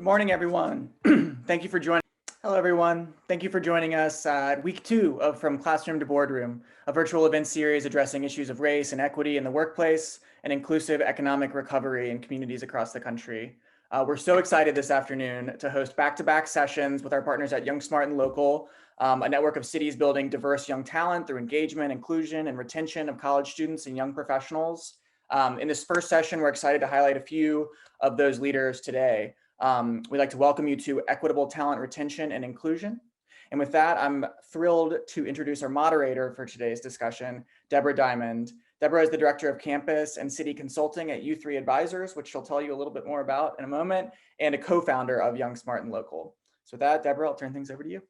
Good morning, everyone. Thank you for joining. Hello, everyone. Thank you for joining us at week 2 of From Classroom to Boardroom, a virtual event series addressing issues of race and equity in the workplace and inclusive economic recovery in communities across the country. We're so excited this afternoon to host back-to-back sessions with our partners at Young, Smart, and Local, a network of cities building diverse young talent through engagement, inclusion, and retention of college students and young professionals. In this first session, we're excited to highlight a few of those leaders today. We'd like to welcome you to Equitable Talent Retention and Inclusion. And with that, I'm thrilled to introduce our moderator for today's discussion, Deborah Diamond. Deborah is the Director of Campus and City Consulting at U3 Advisors, which she'll tell you a little bit more about in a moment, and a co-founder of Young, Smart, and Local. So with that, Deborah, I'll turn things over to you.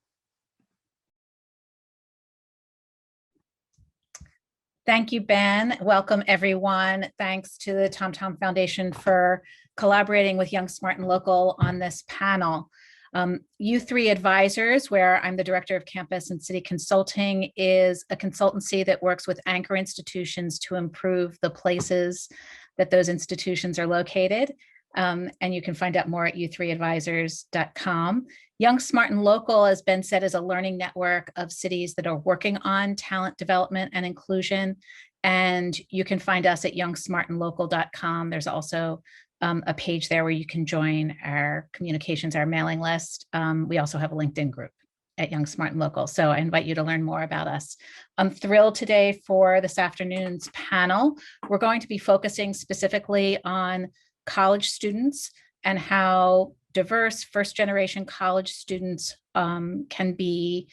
Thank you, Ben. Welcome, everyone. Thanks to the TomTom Foundation for collaborating with Young, Smart, and Local on this panel. U3 Advisors, where I'm the Director of Campus and City Consulting, is a consultancy that works with anchor institutions to improve the places that those institutions are located. And you can find out more at u3advisors.com. Young, Smart, and Local, as Ben said, is a learning network of cities that are working on talent development and inclusion. And you can find us at youngsmartandlocal.com. There's also a page there where you can join our communications, our mailing list. We also have a LinkedIn group at Young, Smart, and Local. So I invite you to learn more about us. I'm thrilled today for this afternoon's panel. We're going to be focusing specifically on college students and how diverse first-generation college students can be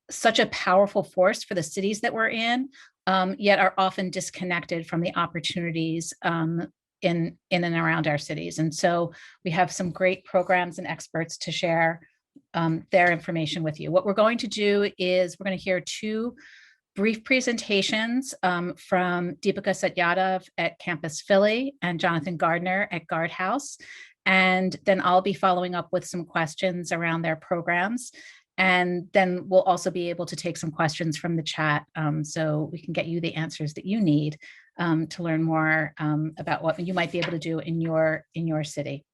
such a powerful force for the cities that we're in, yet are often disconnected from the opportunities in and around our cities. And so we have some great programs and experts to share their information with you. What we're going to do is we're going to hear two brief presentations from Deepika Satyadov at Campus Philly and Jonathan Gardner at Guardhouse. And then I'll be following up with some questions around their programs. And then we'll also be able to take some questions from the chat so we can get you the answers that you need to learn more about what you might be able to do in your city.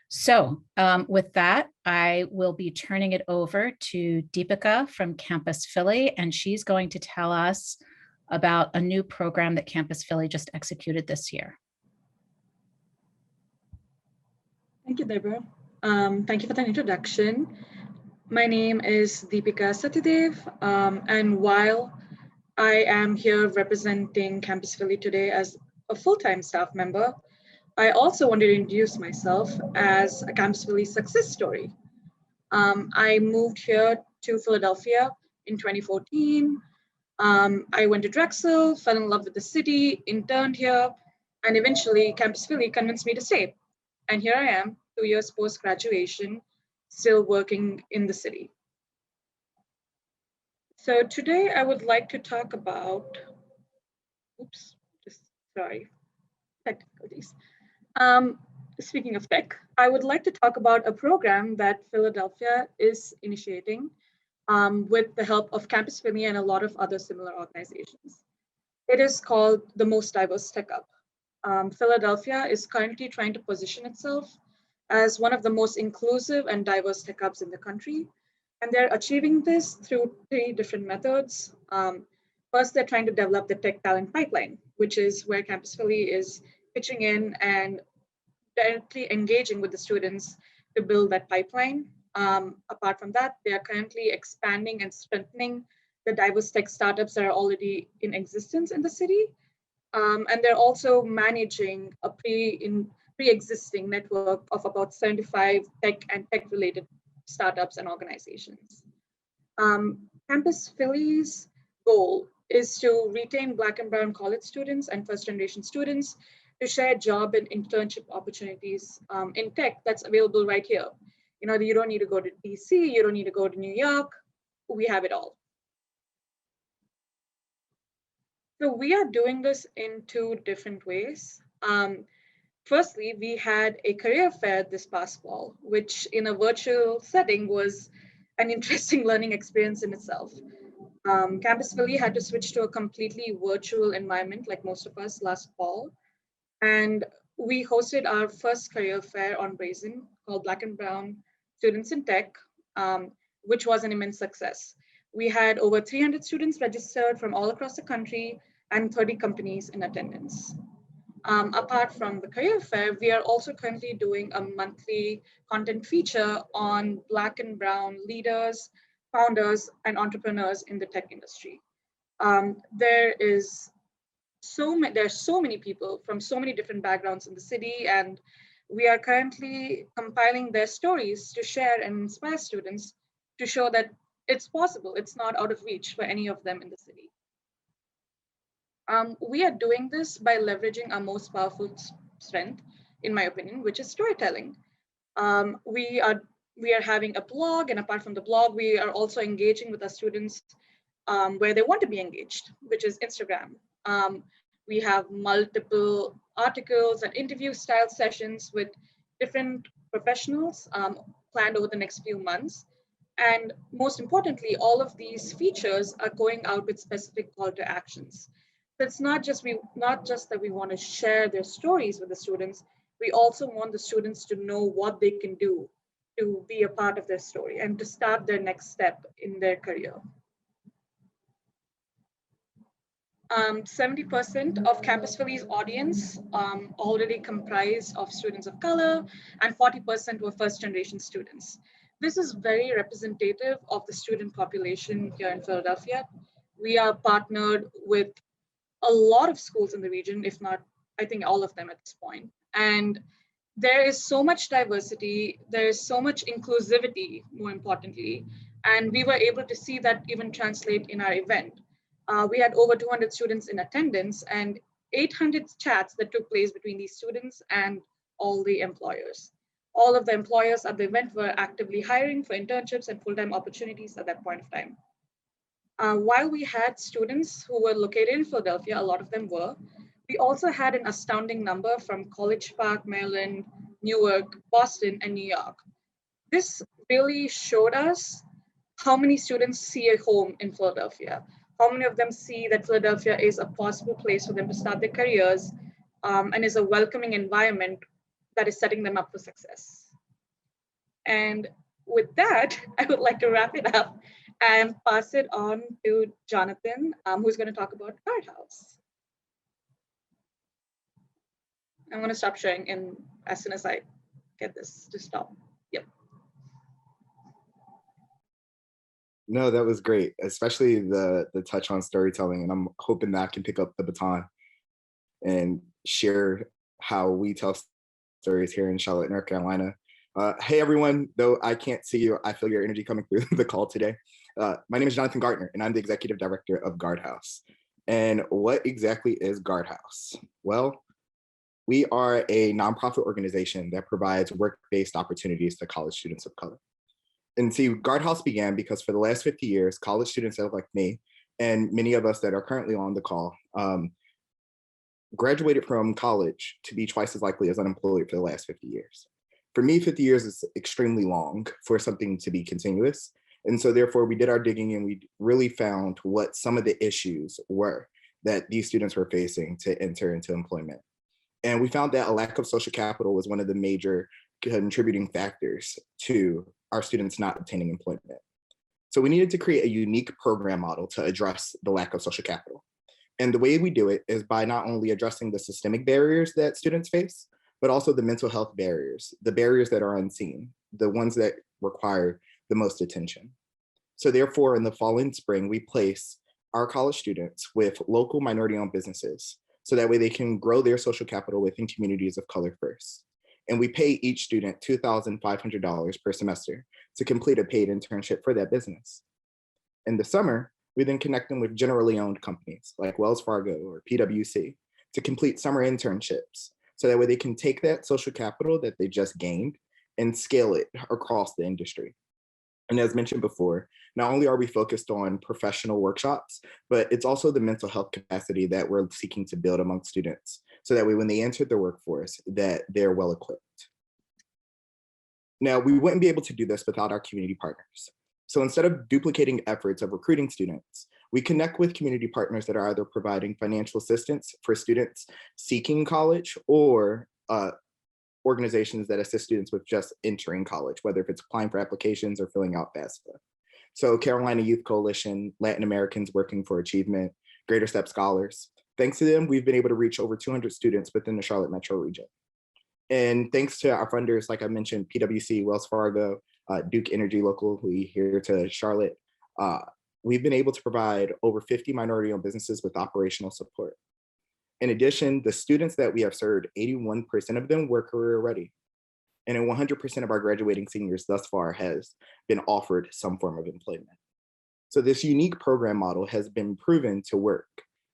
So with that, I will be turning it over to Deepika from Campus Philly, and she's going to tell us about a new program that Campus Philly just executed this year. Thank you, Deborah. Thank you for the introduction. My name is Deepika Satyadov, and while I am here representing Campus Philly today as a full-time staff member, I also wanted to introduce myself as a Campus Philly success story. I moved here to Philadelphia in 2014. I went to Drexel, fell in love with the city, interned here, and eventually Campus Philly convinced me to stay. And here I am, 2 years post-graduation, still working in the city. So today I would like to talk about, technicalities. Speaking of tech, I would like to talk about a program that Philadelphia is initiating with the help of Campus Philly and a lot of other similar organizations. It is called the Most Diverse Tech Hub. Philadelphia is currently trying to position itself as one of the most inclusive and diverse tech hubs in the country. And they're achieving this through 3 different methods. First, they're trying to develop the tech talent pipeline, which is where Campus Philly is pitching in and directly engaging with the students to build that pipeline. Apart from that, they are currently expanding and strengthening the diverse tech startups that are already in existence in the city. And they're also managing a pre-existing network of about 75 tech and tech-related startups and organizations. Campus Philly's goal is to retain Black and Brown college students and first-generation students to share job and internship opportunities in tech that's available right here. You know, you don't need to go to DC, you don't need to go to New York, we have it all. So we are doing this in 2 different ways. Firstly, we had a career fair this past fall, which in a virtual setting was an interesting learning experience in itself. Campus Philly had to switch to a completely virtual environment like most of us last fall. And we hosted our first career fair on Brazen called Black and Brown Students in Tech, which was an immense success. We had over 300 students registered from all across the country and 30 companies in attendance. Apart from the career fair, we are also currently doing a monthly content feature on Black and Brown leaders, founders, and entrepreneurs in the tech industry. There's so many people from so many different backgrounds in the city, and we are currently compiling their stories to share and inspire students to show that it's possible, it's not out of reach for any of them in the city. We are doing this by leveraging our most powerful strength, in my opinion, which is storytelling. We are having a blog, and apart from the blog, we are also engaging with our students where they want to be engaged, which is Instagram. We have multiple articles and interview style sessions with different professionals planned over the next few months. And most importantly, all of these features are going out with specific call to actions. So it's not just that we want to share their stories with the students, we also want the students to know what they can do to be a part of their story and to start their next step in their career. 70% of Campus Philly's audience already comprised of students of color, and 40% were first-generation students. This is very representative of the student population here in Philadelphia. We are partnered with a lot of schools in the region, if not, I think all of them at this point. And there is so much diversity, there is so much inclusivity, more importantly, and we were able to see that even translate in our event. We had over 200 students in attendance and 800 chats that took place between these students and all the employers. All of the employers at the event were actively hiring for internships and full-time opportunities at that point of time. While we had students who were located in Philadelphia, a lot of them were, we also had an astounding number from College Park, Maryland, Newark, Boston, and New York. This really showed us how many students see a home in Philadelphia. How many of them see that Philadelphia is a possible place for them to start their careers and is a welcoming environment that is setting them up for success. And with that, I would like to wrap it up and pass it on to Jonathan, who's going to talk about Guardhouse. I'm going to stop sharing as soon as I get this to stop. Yep. No, that was great, especially the touch on storytelling. And I'm hoping that I can pick up the baton and share how we tell stories here in Charlotte, North Carolina. Hey, everyone, though I can't see you, I feel your energy coming through the call today. My name is Jonathan Gartner, and I'm the executive director of Guardhouse. And what exactly is Guardhouse? Well, we are a nonprofit organization that provides work-based opportunities to college students of color. And see, Guardhouse began because for the last 50 years, college students that like me, and many of us that are currently on the call, graduated from college to be twice as likely as unemployed for the last 50 years. For me, 50 years is extremely long for something to be continuous. And so therefore we did our digging and we really found what some of the issues were that these students were facing to enter into employment. And we found that a lack of social capital was one of the major contributing factors to our students not obtaining employment. So we needed to create a unique program model to address the lack of social capital. And the way we do it is by not only addressing the systemic barriers that students face, but also the mental health barriers, the barriers that are unseen, the ones that require the most attention. So therefore, in the fall and spring, we place our college students with local minority-owned businesses, so that way they can grow their social capital within communities of color first. And we pay each student $2,500 per semester to complete a paid internship for that business. In the summer, we then connect them with generally owned companies like Wells Fargo or PwC to complete summer internships, so that way they can take that social capital that they just gained and scale it across the industry. And as mentioned before, not only are we focused on professional workshops, but it's also the mental health capacity that we're seeking to build among students, so that way when they enter the workforce, that they're well equipped. Now, we wouldn't be able to do this without our community partners. So instead of duplicating efforts of recruiting students, we connect with community partners that are either providing financial assistance for students seeking college or organizations that assist students with just entering college, whether if it's applying for applications or filling out FAFSA. So Carolina Youth Coalition, Latin Americans Working for Achievement, Greater Step Scholars. Thanks to them, we've been able to reach over 200 students within the Charlotte metro region. And thanks to our funders, like I mentioned, PwC, Wells Fargo, Duke Energy locally here to Charlotte, we've been able to provide over 50 minority-owned businesses with operational support. In addition, the students that we have served, 81% of them were career ready. And then 100% of our graduating seniors thus far has been offered some form of employment. So this unique program model has been proven to work.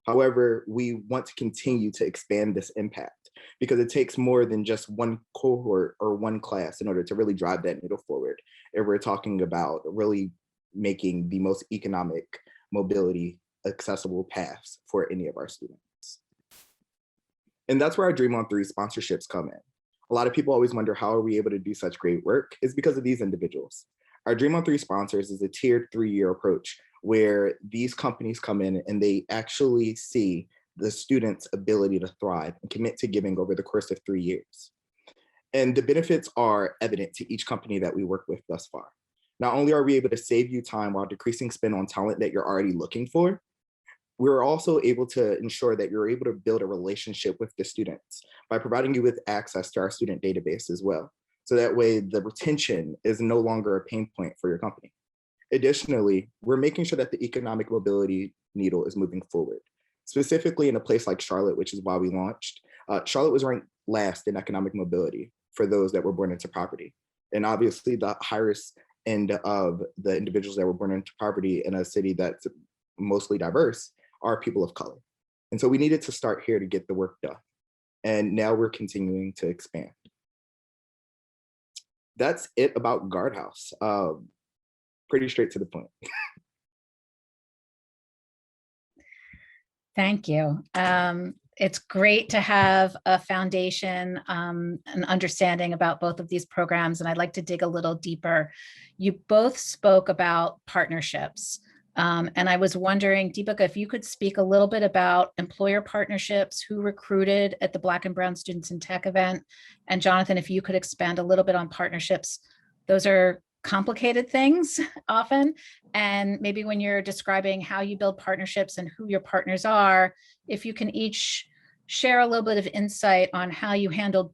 However, we want to continue to expand this impact because it takes more than just one cohort or one class in order to really drive that needle forward. If we're talking about really making the most economic mobility accessible paths for any of our students. And that's where our Dream on 3 sponsorships come in. A lot of people always wonder, how are we able to do such great work? It's because of these individuals. Our Dream on 3 sponsors is a tiered 3-year approach where these companies come in and they actually see the student's ability to thrive and commit to giving over the course of 3 years. And the benefits are evident to each company that we work with thus far. Not only are we able to save you time while decreasing spend on talent that you're already looking for, we're also able to ensure that you're able to build a relationship with the students by providing you with access to our student database as well. So that way the retention is no longer a pain point for your company. Additionally, we're making sure that the economic mobility needle is moving forward. Specifically in a place like Charlotte, which is why we launched, Charlotte was ranked last in economic mobility for those that were born into poverty. And obviously the highest end of the individuals that were born into poverty in a city that's mostly diverse are people of color. And so we needed to start here to get the work done. And now we're continuing to expand. That's it about Guardhouse. Pretty straight to the point. Thank you. It's great to have a foundation, an understanding about both of these programs, and I'd like to dig a little deeper. You both spoke about partnerships. And I was wondering, Deepika, if you could speak a little bit about employer partnerships, who recruited at the Black and Brown Students in Tech event, and Jonathan, if you could expand a little bit on partnerships. Those are complicated things often, and maybe when you're describing how you build partnerships and who your partners are, if you can each share a little bit of insight on how you handled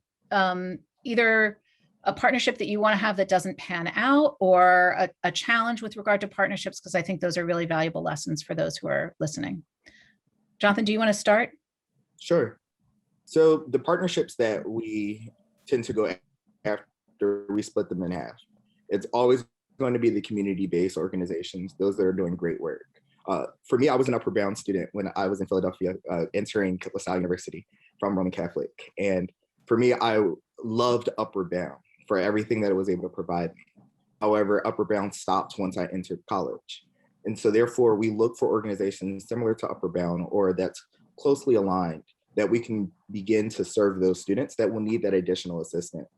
either a partnership that you want to have that doesn't pan out, or a challenge with regard to partnerships, because I think those are really valuable lessons for those who are listening. Jonathan, do you want to start? Sure. So the partnerships that we tend to go after, we split them in half. It's always going to be the community-based organizations, those that are doing great work. For me, I was an Upper Bound student when I was in Philadelphia, entering LaSalle University from Roman Catholic. And for me, I loved Upper Bound for everything that it was able to provide me. However, Upper Bound stopped once I entered college. And so therefore we look for organizations similar to Upper Bound or that's closely aligned that we can begin to serve those students that will need that additional assistance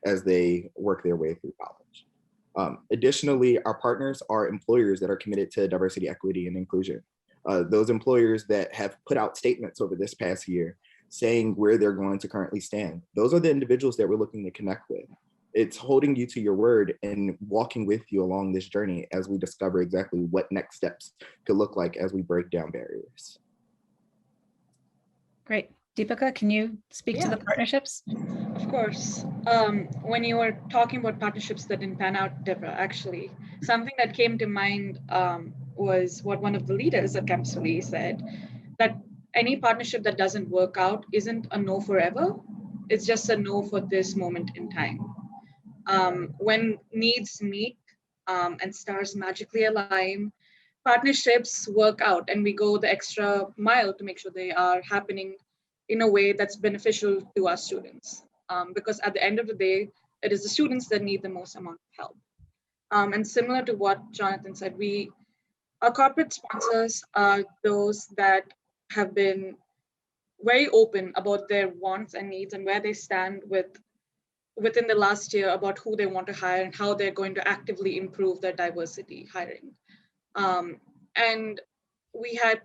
as they work their way through college. Additionally, our partners are employers that are committed to diversity, equity, and inclusion. Those employers that have put out statements over this past year saying where they're going to currently stand. Those are the individuals that we're looking to connect with. It's holding you to your word and walking with you along this journey as we discover exactly what next steps could look like as we break down barriers. Great. Deepika, can you speak to the partnerships? Of course. When you were talking about partnerships that didn't pan out, Deborah, actually, something that came to mind was what one of the leaders at Campus Philly said, that any partnership that doesn't work out isn't a no forever. It's just a no for this moment in time. When needs meet and stars magically align, partnerships work out and we go the extra mile to make sure they are happening in a way that's beneficial to our students. Because at the end of the day, it is the students that need the most amount of help. And similar to what Jonathan said, our corporate sponsors are those that have been very open about their wants and needs and where they stand within the last year about who they want to hire and how they're going to actively improve their diversity hiring. And we had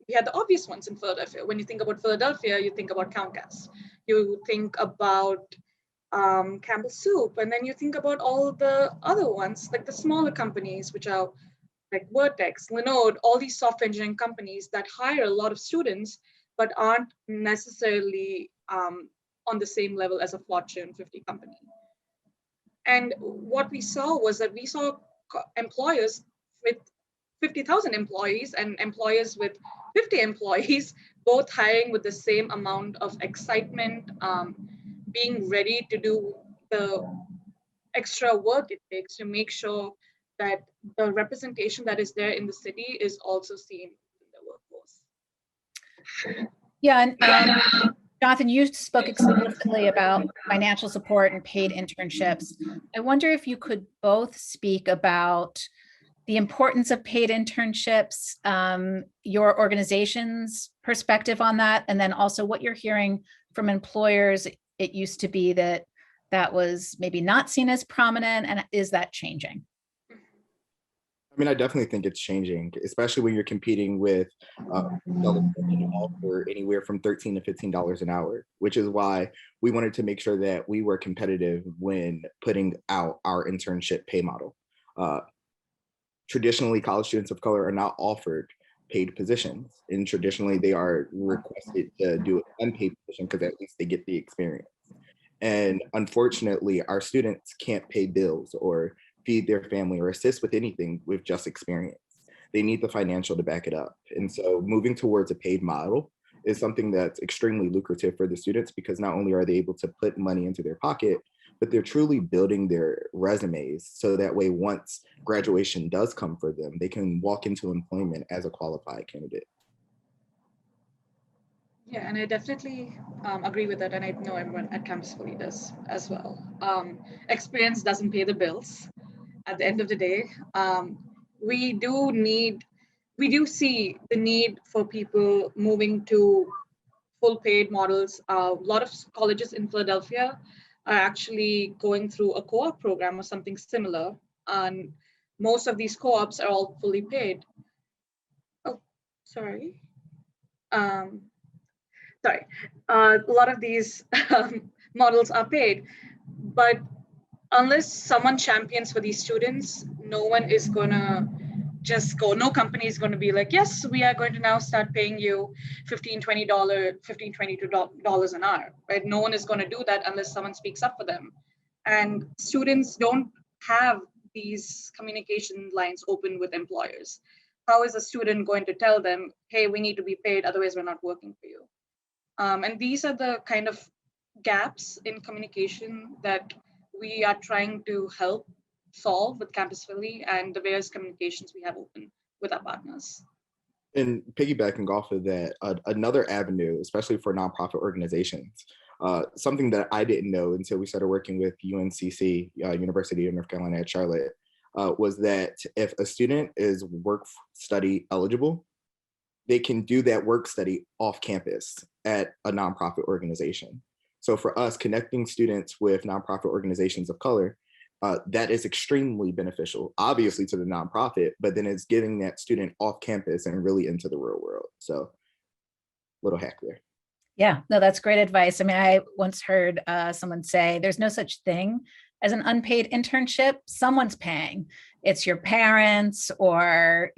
the obvious ones in Philadelphia. When you think about Philadelphia, you think about Comcast. You think about Campbell Soup, and then you think about all the other ones, like the smaller companies, which are like Vertex, Linode, all these software engineering companies that hire a lot of students, but aren't necessarily on the same level as a Fortune 50 company. And what we saw was that we saw employers with 50,000 employees and employers with 50 employees, both hiring with the same amount of excitement, being ready to do the extra work it takes to make sure that the representation that is there in the city is also seen in the workforce. Yeah, and Jonathan, you spoke explicitly about financial support and paid internships. I wonder if you could both speak about the importance of paid internships, your organization's perspective on that, and then also what you're hearing from employers. It used to be that was maybe not seen as prominent, and is that changing? I mean, I definitely think it's changing, especially when you're competing with offer anywhere from $13 to $15 an hour, which is why we wanted to make sure that we were competitive when putting out our internship pay model. Traditionally, college students of color are not offered paid positions, and traditionally they are requested to do an unpaid position because at least they get the experience. And unfortunately, our students can't pay bills or feed their family or assist with anything with just experience. They need the financial to back it up. And so moving towards a paid model is something that's extremely lucrative for the students, because not only are they able to put money into their pocket, but they're truly building their resumes so that way once graduation does come for them, they can walk into employment as a qualified candidate. Yeah, and I definitely agree with that. And I know everyone at Campus Philly does as well. Experience doesn't pay the bills at the end of the day. We do see the need for people moving to full paid models. A lot of colleges in Philadelphia are actually going through a co-op program or something similar. And most of these co-ops are all fully paid. Oh, sorry. A lot of these models are paid, but unless someone champions for these students, no one is gonna just go, no company is gonna be like, yes, we are going to now start paying you $15, $22 an hour, right? No one is gonna do that unless someone speaks up for them. And students don't have these communication lines open with employers. How is a student going to tell them, hey, we need to be paid, otherwise we're not working for you? And these are the kind of gaps in communication that we are trying to help solve with Campus Philly and the various communications we have open with our partners. And piggybacking off of that, another avenue, especially for nonprofit organizations, something that I didn't know until we started working with UNCC, University of North Carolina at Charlotte, was that if a student is work study eligible, they can do that work study off campus at a nonprofit organization. So for us, connecting students with nonprofit organizations of color, that is extremely beneficial, obviously to the nonprofit, but then it's getting that student off campus and really into the real world. So little hack there. Yeah, no, that's great advice. I mean, I once heard someone say there's no such thing as an unpaid internship. Someone's paying. It's your parents or,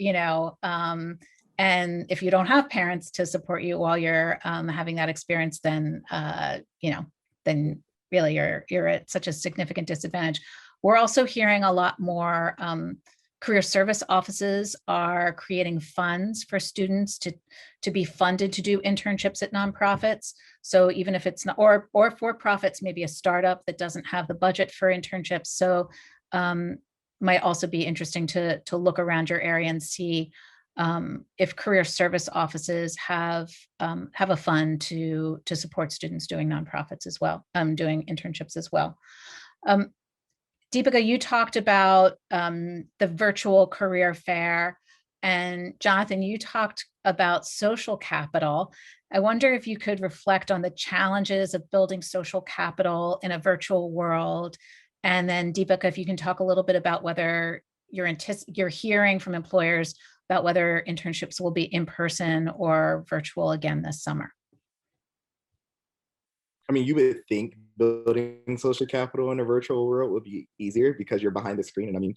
and if you don't have parents to support you while you're having that experience, then, then really you're at such a significant disadvantage. We're also hearing a lot more career service offices are creating funds for students to be funded to do internships at nonprofits. So even if it's not, or for profits, maybe a startup that doesn't have the budget for internships. So might also be interesting to look around your area and see if career service offices have a fund to support students doing nonprofits as well, doing internships as well. Deepika, you talked about the virtual career fair, and Jonathan, you talked about social capital. I wonder if you could reflect on the challenges of building social capital in a virtual world. And then Deepika, if you can talk a little bit about whether you're hearing from employers about whether internships will be in person or virtual again this summer. I mean, you would think building social capital in a virtual world would be easier because you're behind the screen. And I mean,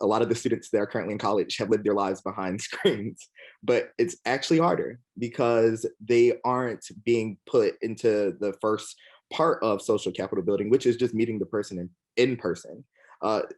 a lot of the students that are currently in college have lived their lives behind screens, but it's actually harder because they aren't being put into the first part of social capital building, which is just meeting the person in person.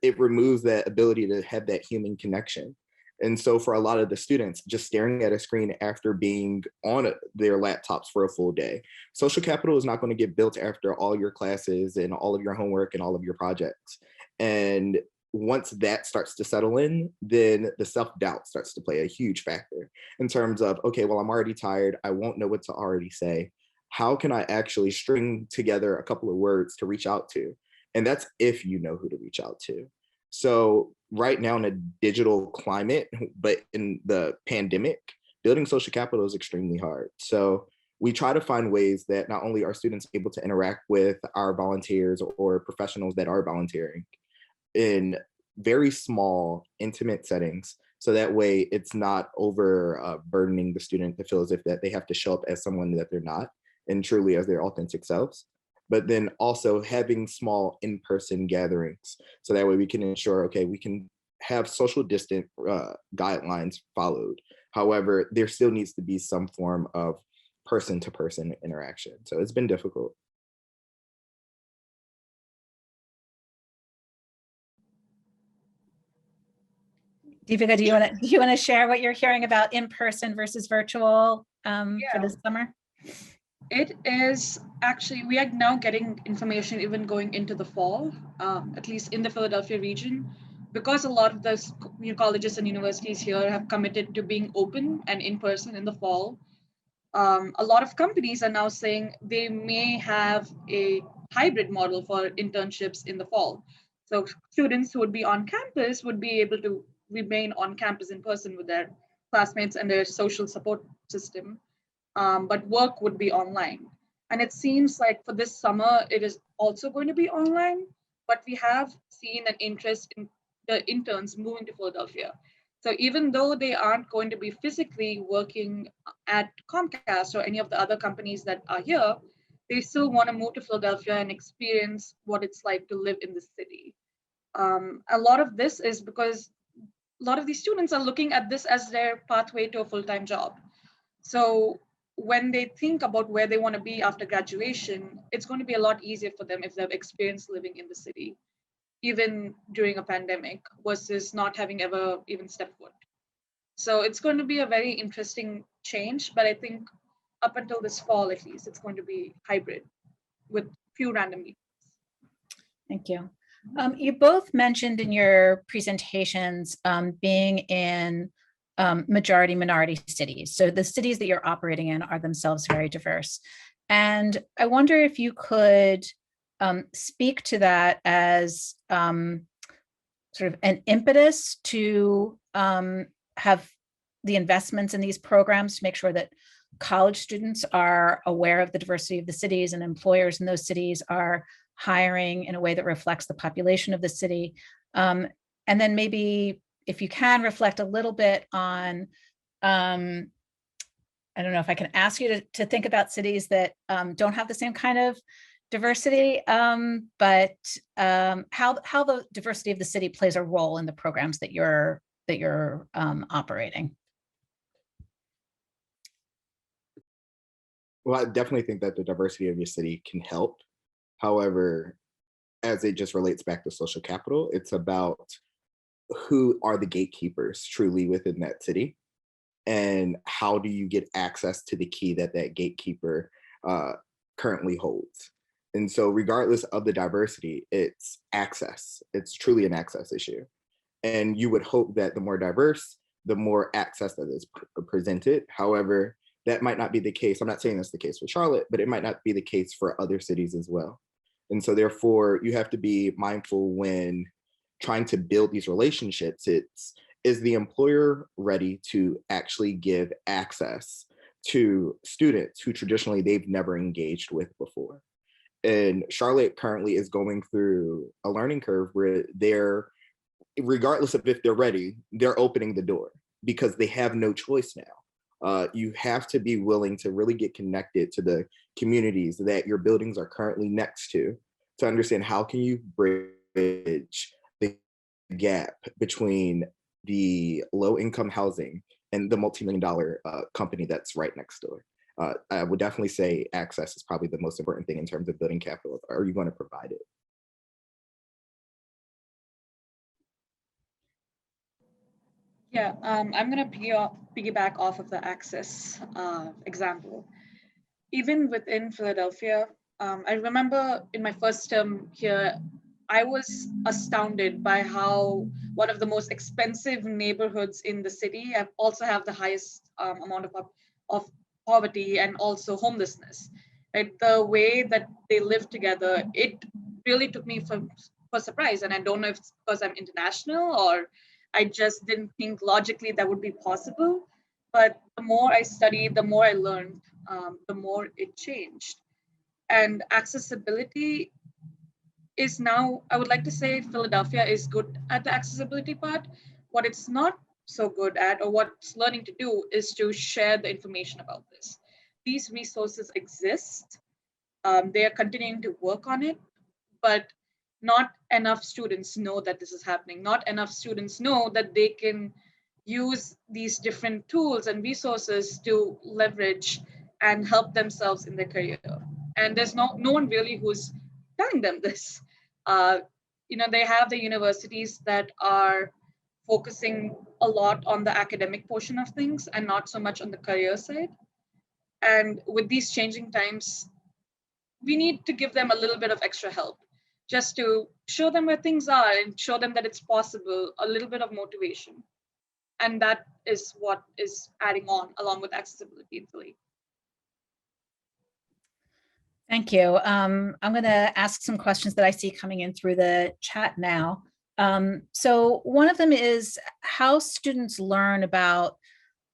It removes that ability to have that human connection. And so for a lot of the students, just staring at a screen after being on their laptops for a full day, social capital is not going to get built after all your classes and all of your homework and all of your projects. And once that starts to settle in, then the self-doubt starts to play a huge factor in terms of, okay, well, I'm already tired. I won't know what to already say. How can I actually string together a couple of words to reach out to? And that's if you know who to reach out to. So right now in a digital climate, but in the pandemic, building social capital is extremely hard. So we try to find ways that not only are students able to interact with our volunteers or professionals that are volunteering in very small, intimate settings. So that way it's not overburdening the student to feel as if that they have to show up as someone that they're not and truly as their authentic selves. But then also having small in-person gatherings. So that way we can ensure, okay, we can have social distant guidelines followed. However, there still needs to be some form of person-to-person interaction. So it's been difficult. Deepika, do you want to share what you're hearing about in-person versus virtual for this summer? It is actually, we are now getting information even going into the fall, at least in the Philadelphia region, because a lot of the colleges and universities here have committed to being open and in person in the fall. A lot of companies are now saying they may have a hybrid model for internships in the fall. So students who would be on campus would be able to remain on campus in person with their classmates and their social support system. But work would be online. And it seems like for this summer, it is also going to be online, but we have seen an interest in the interns moving to Philadelphia. So even though they aren't going to be physically working at Comcast or any of the other companies that are here, they still want to move to Philadelphia and experience what it's like to live in the city. A lot of this is because a lot of these students are looking at this as their pathway to a full-time job. So when they think about where they want to be after graduation, it's going to be a lot easier for them if they've experienced living in the city, even during a pandemic, versus not having ever even stepped foot. So it's going to be a very interesting change, but I think up until this fall, at least, it's going to be hybrid with few random meetings. Thank you. You both mentioned in your presentations being in majority minority cities. So the cities that you're operating in are themselves very diverse. And I wonder if you could speak to that as sort of an impetus to have the investments in these programs to make sure that college students are aware of the diversity of the cities and employers in those cities are hiring in a way that reflects the population of the city. And then maybe if you can reflect a little bit on, I don't know if I can ask you to think about cities that don't have the same kind of diversity, but how the diversity of the city plays a role in the programs that you're operating. Well, I definitely think that the diversity of your city can help. However, as it just relates back to social capital, it's about who are the gatekeepers truly within that city, and how do you get access to the key that that gatekeeper currently holds. And so regardless of the diversity, it's access. It's truly an access issue. And you would hope that the more diverse, the more access that is presented. However, that might not be the case. I'm not saying that's the case for Charlotte, but it might not be the case for other cities as well. And so therefore, you have to be mindful when trying to build these relationships. Is the employer ready to actually give access to students who traditionally they've never engaged with before? And Charlotte currently is going through a learning curve where they're, regardless of if they're ready, they're opening the door because they have no choice now. You have to be willing to really get connected to the communities that your buildings are currently next to understand how can you bridge the gap between the low income housing and the multi-million-dollar company that's right next door. I would definitely say access is probably the most important thing in terms of building capital. Are you going to provide it? Yeah, I'm going to piggyback off of the access example. Even within Philadelphia, I remember in my first term here, I was astounded by how one of the most expensive neighborhoods in the city also have the highest amount of poverty and also homelessness. Right? The way that they live together, it really took me for surprise. And I don't know if it's because I'm international or I just didn't think logically that would be possible. But the more I studied, the more I learned, the more it changed. And accessibility is now, I would like to say Philadelphia is good at the accessibility part. What it's not so good at, or what it's learning to do, is to share the information about this. These resources exist. They are continuing to work on it, but not enough students know that this is happening. Not enough students know that they can use these different tools and resources to leverage and help themselves in their career. And there's no one really who's telling them this. Uh, they have the universities that are focusing a lot on the academic portion of things and not so much on the career side. And with these changing times, we need to give them a little bit of extra help just to show them where things are and show them that it's possible, a little bit of motivation. And that is what is adding on along with accessibility in Philly. Thank you. I'm going to ask some questions that I see coming in through the chat now. So one of them is how students learn about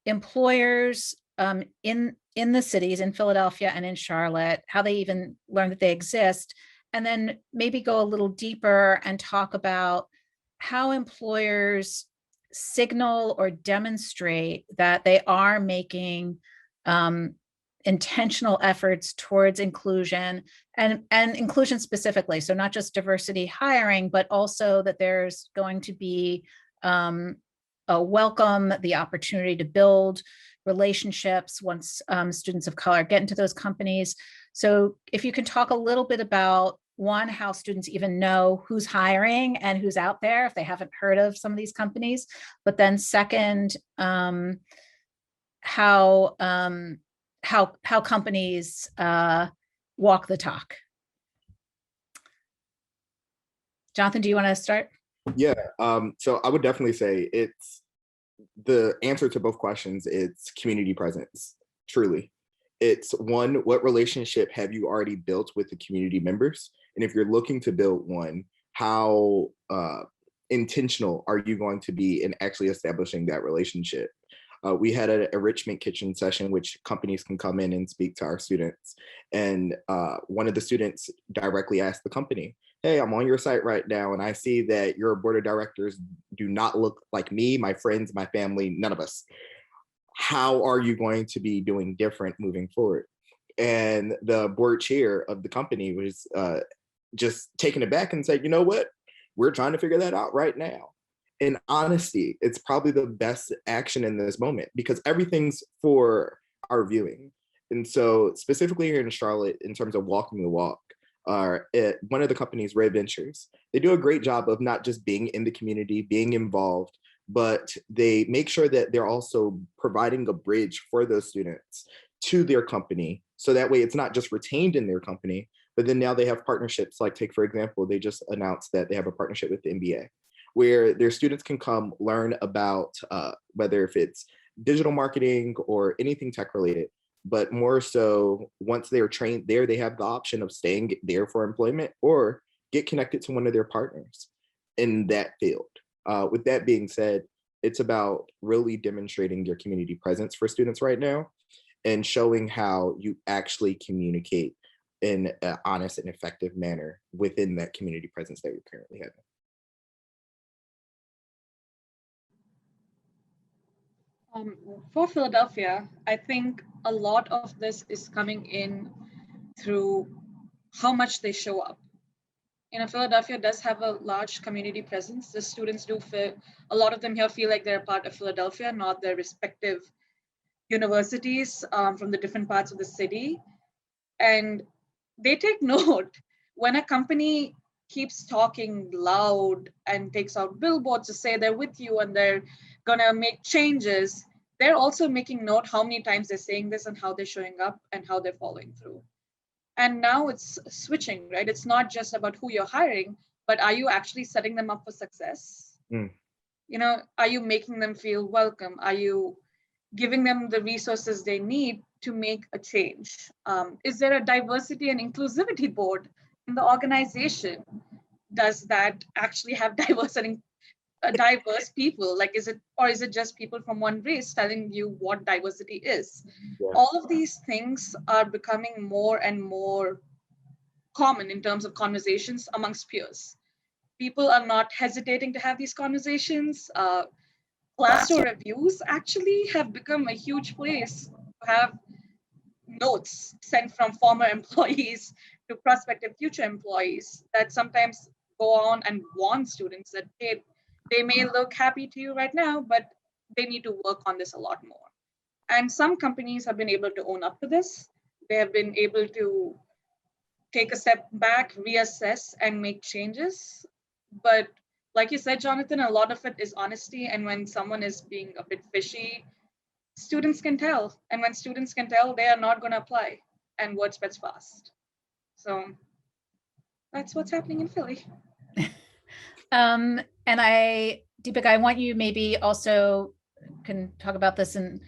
employers in the cities, in Philadelphia and in Charlotte, how they even learn that they exist, and then maybe go a little deeper and talk about how employers signal or demonstrate that they are making intentional efforts towards inclusion and inclusion specifically. So not just diversity hiring, but also that there's going to be a welcome, the opportunity to build relationships once students of color get into those companies. So if you can talk a little bit about, one, how students even know who's hiring and who's out there if they haven't heard of some of these companies, but then second, how companies walk the talk. Jonathan, do you want to start? Yeah, so I would definitely say it's the answer to both questions. It's community presence, truly. It's one, what relationship have you already built with the community members? And if you're looking to build one, how intentional are you going to be in actually establishing that relationship? We had an enrichment kitchen session, which companies can come in and speak to our students. And one of the students directly asked the company, hey, I'm on your site right now, and I see that your board of directors do not look like me, my friends, my family, none of us. How are you going to be doing different moving forward? And the board chair of the company was just taken aback and said, you know what? We're trying to figure that out right now. In honesty, it's probably the best action in this moment because everything's for our viewing. And so specifically here in Charlotte, in terms of walking the walk, one of the companies, Red Ventures, they do a great job of not just being in the community, being involved, but they make sure that they're also providing a bridge for those students to their company. So that way it's not just retained in their company, but then now they have partnerships. Like take, for example, they just announced that they have a partnership with the NBA, where their students can come learn about whether if it's digital marketing or anything tech related, but more so once they're trained there, they have the option of staying there for employment or get connected to one of their partners in that field. With that being said, it's about really demonstrating your community presence for students right now and showing how you actually communicate in an honest and effective manner within that community presence that you're currently having. For Philadelphia, I think a lot of this is coming in through how much they show up. Philadelphia does have a large community presence. The students do feel, a lot of them here feel like they're a part of Philadelphia, not their respective universities from the different parts of the city. And they take note when a company keeps talking loud and takes out billboards to say they're with you and they're gonna make changes. They're also making note how many times they're saying this and how they're showing up and how they're following through. And now it's switching, right? It's not just about who you're hiring, but are you actually setting them up for success? Mm. Are you making them feel welcome? Are you giving them the resources they need to make a change? Is there a diversity and inclusivity board in the organization? Does that actually have diverse people? Like, is it just people from one race telling you what diversity is? Yeah. All of these things are becoming more and more common in terms of conversations amongst peers. People are not hesitating to have these conversations. Glassdoor reviews actually have become a huge place to have notes sent from former employees to prospective future employees that sometimes go on and warn students that they may look happy to you right now, but they need to work on this a lot more. And some companies have been able to own up to this. They have been able to take a step back, reassess, and make changes. But like you said, Jonathan, a lot of it is honesty. And when someone is being a bit fishy, students can tell. And when students can tell, they are not going to apply. And word spreads fast. So that's what's happening in Philly. And Deepak, I want you maybe also can talk about this in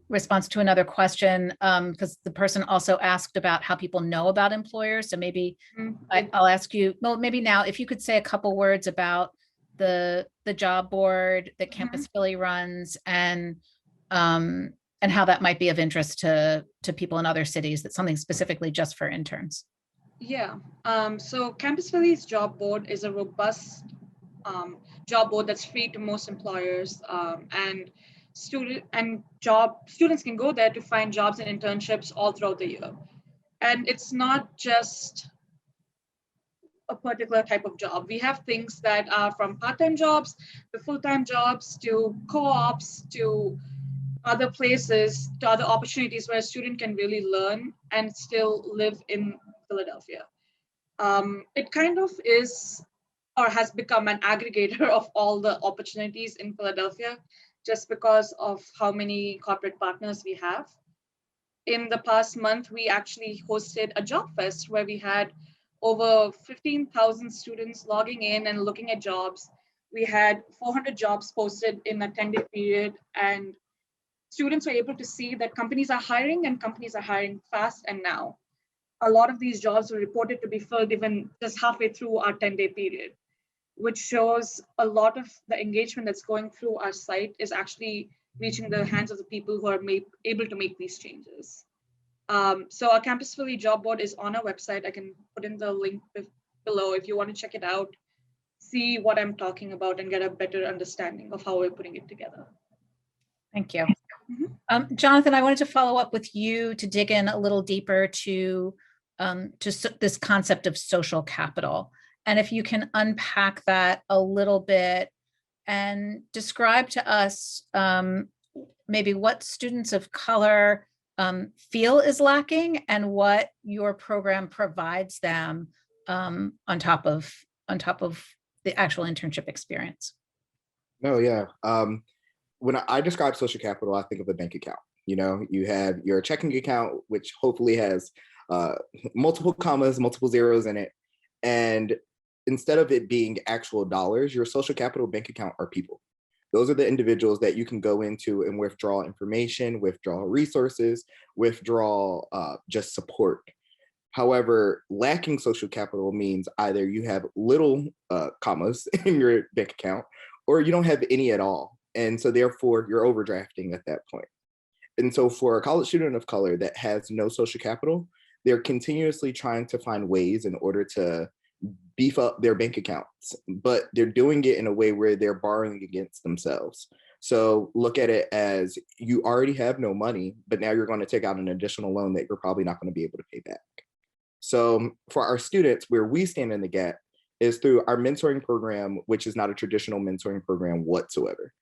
response to another question, because the person also asked about how people know about employers. So maybe I'll ask you, well, maybe now if you could say a couple words about the job board that Campus Philly runs and how that might be of interest to people in other cities. That's something specifically just for interns. Yeah. So Campus Philly's job board is a robust job board that's free to most employers, and students can go there to find jobs and internships all throughout the year. And it's not just a particular type of job. We have things that are from part-time jobs to full-time jobs to co-ops to other places, to other opportunities where a student can really learn and still live in Philadelphia. It kind of is or has become an aggregator of all the opportunities in Philadelphia just because of how many corporate partners we have. In the past month, we actually hosted a job fest where we had over 15,000 students logging in and looking at jobs. We had 400 jobs posted in a 10-day period, and students were able to see that companies are hiring and companies are hiring fast and now. A lot of these jobs were reported to be filled even just halfway through our 10-day period, which shows a lot of the engagement that's going through our site is actually reaching the hands of the people who are able to make these changes. So our Campus Philly job board is on our website. I can put in the link below if you want to check it out, see what I'm talking about and get a better understanding of how we're putting it together. Thank you. Jonathan, I wanted to follow up with you to dig in a little deeper to this concept of social capital. And if you can unpack that a little bit and describe to us maybe what students of color feel is lacking and what your program provides them on top of the actual internship experience. Oh, yeah. When I describe social capital, I think of a bank account. You have your checking account, which hopefully has multiple commas, multiple zeros in it. And instead of it being actual dollars, your social capital bank account are people. Those are the individuals that you can go into and withdraw information, withdraw resources, withdraw just support. However, lacking social capital means either you have little commas in your bank account or you don't have any at all. And so therefore you're overdrafting at that point. And so for a college student of color that has no social capital, they're continuously trying to find ways in order to beef up their bank accounts, but they're doing it in a way where they're borrowing against themselves. So look at it as you already have no money, but now you're going to take out an additional loan that you're probably not going to be able to pay back. So for our students, where we stand in the gap is through our mentoring program, which is not a traditional mentoring program whatsoever.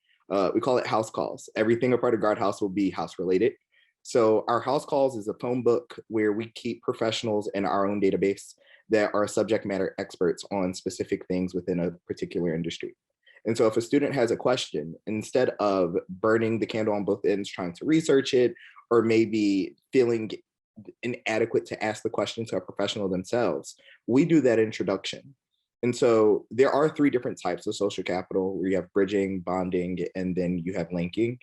We call it house calls. Everything a part of Guard House will be house related. So our house calls is a phone book where we keep professionals in our own database that are subject matter experts on specific things within a particular industry. And so if a student has a question, instead of burning the candle on both ends, trying to research it, or maybe feeling inadequate to ask the question to a professional themselves, we do that introduction. And so there are 3 different types of social capital, where you have bridging, bonding, and then you have linking.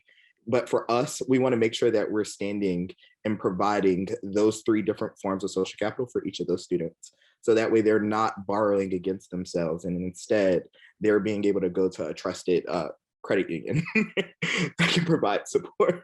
But for us, we want to make sure that we're standing and providing those 3 different forms of social capital for each of those students. So that way they're not borrowing against themselves, and instead they're being able to go to a trusted credit union that can provide support.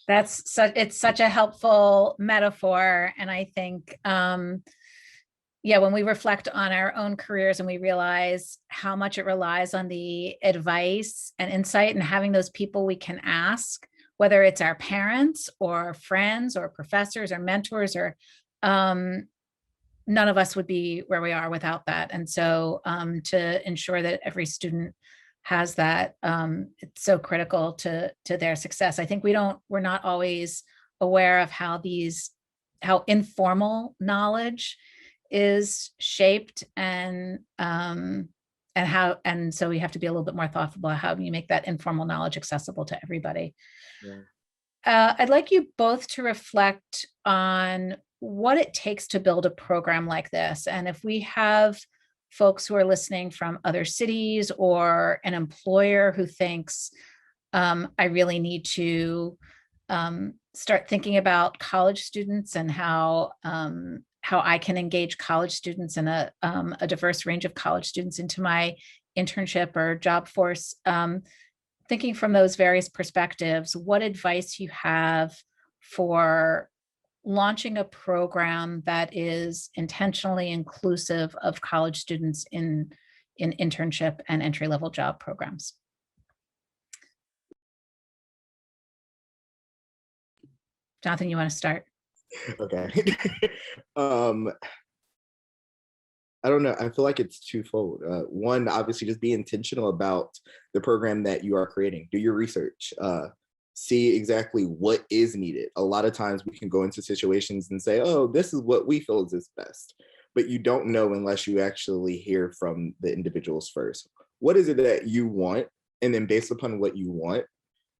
It's such a helpful metaphor. And I think, yeah, when we reflect on our own careers and we realize how much it relies on the advice and insight and having those people we can ask, whether it's our parents or friends or professors or mentors, or none of us would be where we are without that. And so to ensure that every student has that, it's so critical to their success. I think we're not always aware of how informal knowledge is shaped, and so we have to be a little bit more thoughtful about how you make that informal knowledge accessible to everybody. Yeah. I'd like you both to reflect on what it takes to build a program like this. And if we have folks who are listening from other cities, or an employer who thinks, I really need to start thinking about college students and how I can engage college students and a diverse range of college students into my internship or job force. Thinking from those various perspectives, what advice you have for launching a program that is intentionally inclusive of college students in internship and entry-level job programs? Jonathan, you want to start? Okay. I don't know. I feel like it's twofold. One, obviously, just be intentional about the program that you are creating. Do your research. See exactly what is needed. A lot of times we can go into situations and say, oh, this is what we feel is best. But you don't know unless you actually hear from the individuals first. What is it that you want? And then based upon what you want,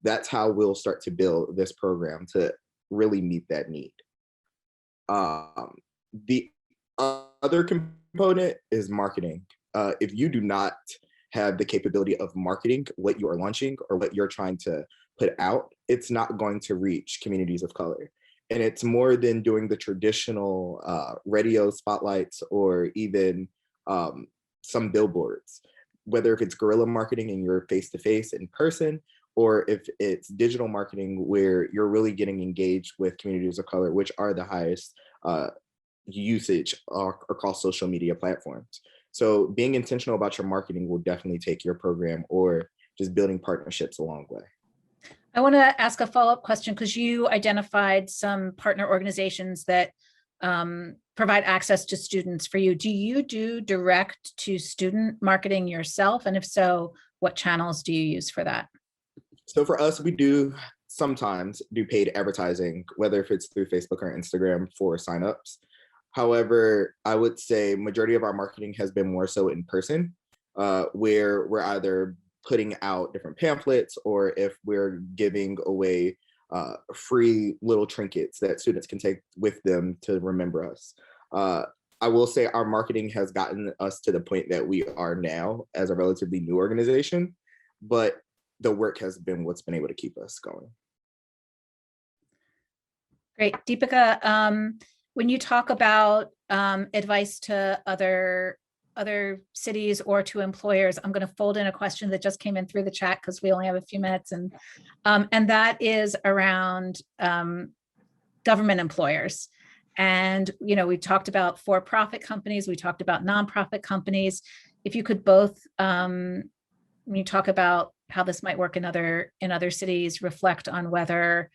that's how we'll start to build this program to really meet that need. The other component is marketing. If you do not have the capability of marketing what you are launching or what you're trying to put out, it's not going to reach communities of color. And it's more than doing the traditional radio spotlights or even some billboards, whether if it's guerrilla marketing and you're face-to-face in person, or if it's digital marketing where you're really getting engaged with communities of color, which are the highest usage across social media platforms. So being intentional about your marketing will definitely take your program, or just building partnerships a long way. I want to ask a follow-up question, because you identified some partner organizations that provide access to students for you. Do you do direct to student marketing yourself? And if so, what channels do you use for that? So for us, we do sometimes do paid advertising, whether if it's through Facebook or Instagram for signups. However, I would say majority of our marketing has been more so in person, where we're either putting out different pamphlets, or if we're giving away free little trinkets that students can take with them to remember us. I will say our marketing has gotten us to the point that we are now as a relatively new organization, but the work has been what's been able to keep us going. Great. Deepika, when you talk about advice to other cities or to employers, I'm going to fold in a question that just came in through the chat because we only have a few minutes, and that is around government employers. And we talked about for-profit companies, we talked about nonprofit companies. If you could both, when you talk about how this might work in other cities, reflect on whether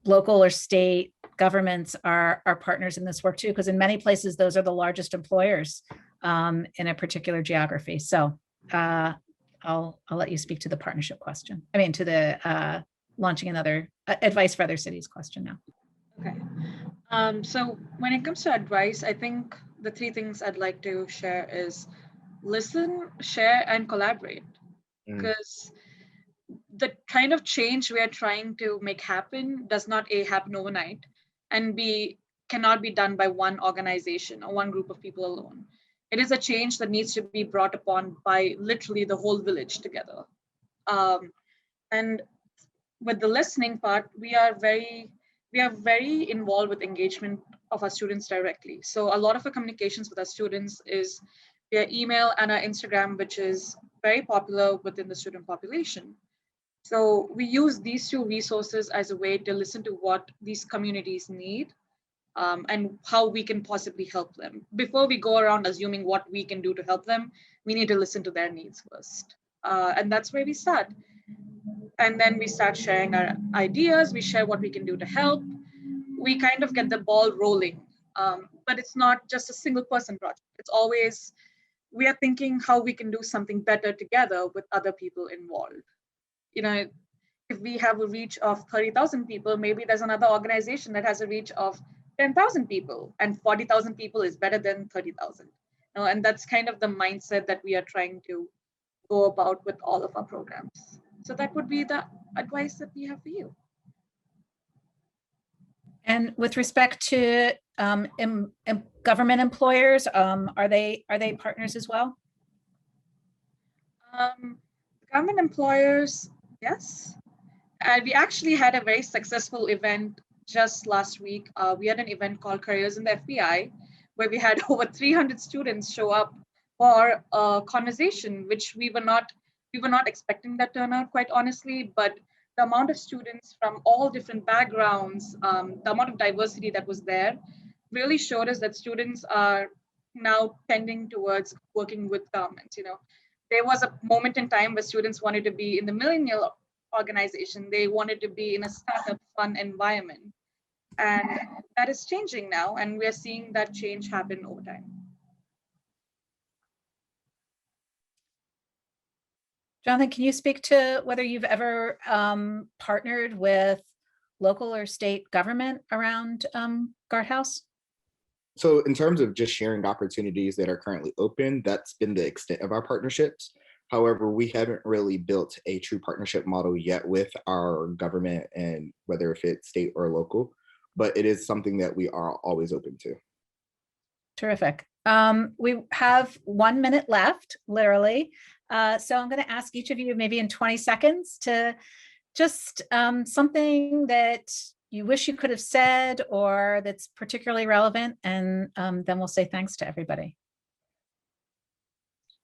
local or state governments are partners in this work too, because in many places, those are the largest employers in a particular geography. So I'll let you speak to the partnership question. I mean, to the launching another advice for other cities question now. Okay. So when it comes to advice, I think the three things I'd like to share is listen, share, and collaborate. Because the kind of change we are trying to make happen does not happen overnight, and cannot be done by one organization or one group of people alone. It is a change that needs to be brought upon by literally the whole village together. And with the listening part, we are very involved with engagement of our students directly. So a lot of our communications with our students is via email and our Instagram, which is very popular within the student population. So we use these two resources as a way to listen to what these communities need and how we can possibly help them. Before we go around assuming what we can do to help them, we need to listen to their needs first. And that's where we start. And then we start sharing our ideas, we share what we can do to help. We kind of get the ball rolling. But it's not just a single person project. It's always, we are thinking how we can do something better together with other people involved. You know, if we have a reach of 30,000 people, maybe there's another organization that has a reach of 10,000 people, and 40,000 people is better than 30,000. And that's kind of the mindset that we are trying to go about with all of our programs. So that would be the advice that we have for you. And with respect to government employers, are they partners as well? Government employers, yes. And we actually had a very successful event just last week. We had an event called Careers in the FBI, where we had over 300 students show up for a conversation, which we were not expecting that turnout, quite honestly, but the amount of students from all different backgrounds, the amount of diversity that was there really showed us that students are now tending towards working with government. There was a moment in time where students wanted to be in the millennial organization. They wanted to be in a startup fun environment. And that is changing now, and we're seeing that change happen over time. Jonathan, can you speak to whether you've ever partnered with local or state government around Guardhouse? So in terms of just sharing opportunities that are currently open, that's been the extent of our partnerships. However, we haven't really built a true partnership model yet with our government, and whether if it's state or local, but it is something that we are always open to. Terrific. We have 1 minute left, literally. So I'm going to ask each of you maybe in 20 seconds to just something that you wish you could have said or that's particularly relevant, and then we'll say thanks to everybody.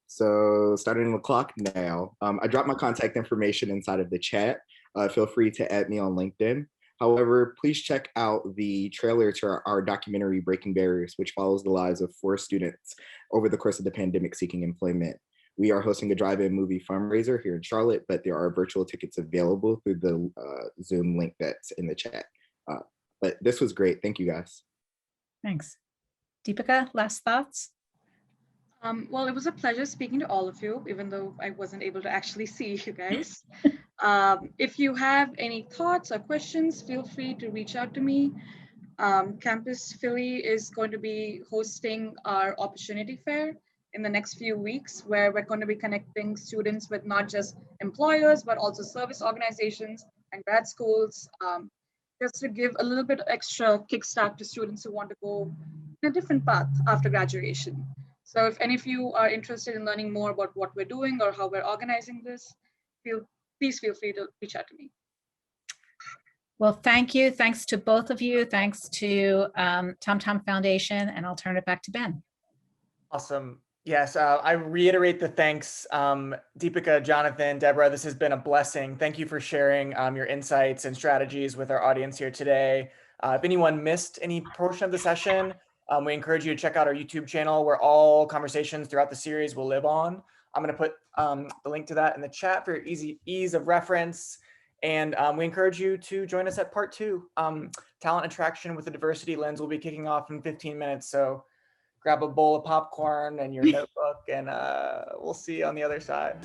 So starting the clock now, I dropped my contact information inside of the chat. Feel free to add me on LinkedIn. However, please check out the trailer to our documentary, Breaking Barriers, which follows the lives of 4 students over the course of the pandemic seeking employment. We are hosting a drive-in movie fundraiser here in Charlotte, but there are virtual tickets available through the Zoom link that's in the chat. But this was great. Thank you, guys. Thanks. Deepika, last thoughts? Well, it was a pleasure speaking to all of you, even though I wasn't able to actually see you guys. If you have any thoughts or questions, feel free to reach out to me. Campus Philly is going to be hosting our opportunity fair in the next few weeks, where we're going to be connecting students with not just employers, but also service organizations and grad schools, just to give a little bit extra kickstart to students who want to go in a different path after graduation. So if any of you are interested in learning more about what we're doing or how we're organizing this, please feel free to reach out to me. Well, thank you. Thanks to both of you. Thanks to TomTom Foundation, and I'll turn it back to Ben. Awesome. Yes, I reiterate the thanks, Deepika, Jonathan, Deborah. This has been a blessing. Thank you for sharing your insights and strategies with our audience here today. If anyone missed any portion of the session, we encourage you to check out our YouTube channel, where all conversations throughout the series will live on. I'm going to put the link to that in the chat for ease of reference. And we encourage you to join us at part 2. Talent attraction with a diversity lens will be kicking off in 15 minutes. So grab a bowl of popcorn and your notebook, and we'll see you on the other side.